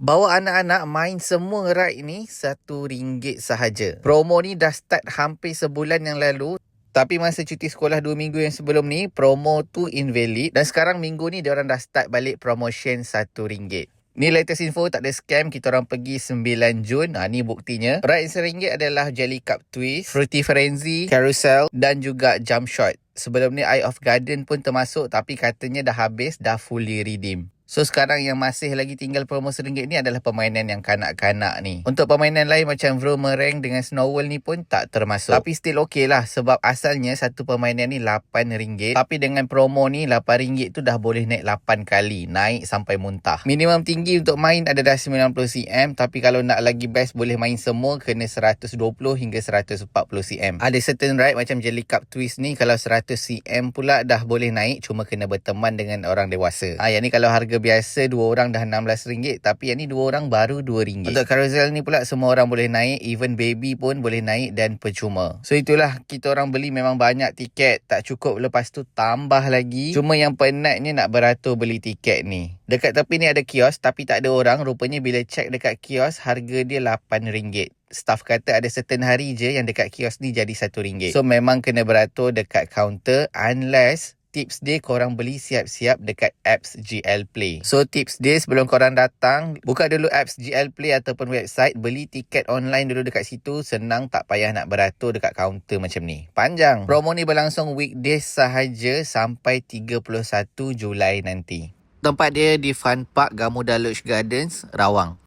Bawa anak-anak main semua ride ni RM1 sahaja. Promo ni dah start hampir sebulan yang lalu. Tapi masa cuti sekolah 2 minggu yang sebelum ni, promo tu invalid. Dan sekarang minggu ni, diorang dah start balik promotion RM1. Ni latest info, tak ada scam. Kita orang pergi 9 Jun. Ni buktinya. Ride RM1 adalah Jelly Cup Twist, Fruity Frenzy, Carousel dan juga Jump Shot. Sebelum ni Eye of Garden pun termasuk, tapi katanya dah habis, dah fully redeem. So sekarang yang masih lagi tinggal promo RM1 ni adalah permainan yang kanak-kanak ni. Untuk permainan lain macam Vroom-Mereng dengan Snowball ni pun tak termasuk. Tapi still okey lah, sebab asalnya satu permainan ni RM8. Tapi dengan promo ni RM8 tu dah boleh naik 8 kali. Naik sampai muntah. Minimum tinggi untuk main ada dah 90cm. Tapi kalau nak lagi best boleh main semua, kena 120 hingga 140cm. Ada certain ride macam Jelly Cup Twist ni, kalau 100cm pula dah boleh naik. Cuma kena berteman dengan orang dewasa. Yang ni kalau harga biasa 2 orang dah RM16, tapi yang ni 2 orang baru RM2. Untuk carousel ni pula semua orang boleh naik, even baby pun boleh naik dan percuma. So itulah, kita orang beli memang banyak tiket, tak cukup lepas tu tambah lagi. Cuma yang penatnya nak beratur beli tiket ni. Dekat tepi ni ada kios tapi tak ada orang. Rupanya bila check dekat kios, harga dia RM8. Staff kata ada certain hari je yang dekat kios ni jadi RM1. So memang kena beratur dekat kaunter, unless tips dia korang beli siap-siap dekat apps GL Play. So tips dia, sebelum korang datang, buka dulu apps GL Play ataupun website, beli tiket online dulu dekat situ. Senang, tak payah nak beratur dekat kaunter macam ni. Panjang. Promo ni berlangsung weekdays sahaja sampai 31 Julai nanti. Tempat dia di Fun Park Gamuda Lodge Gardens, Rawang.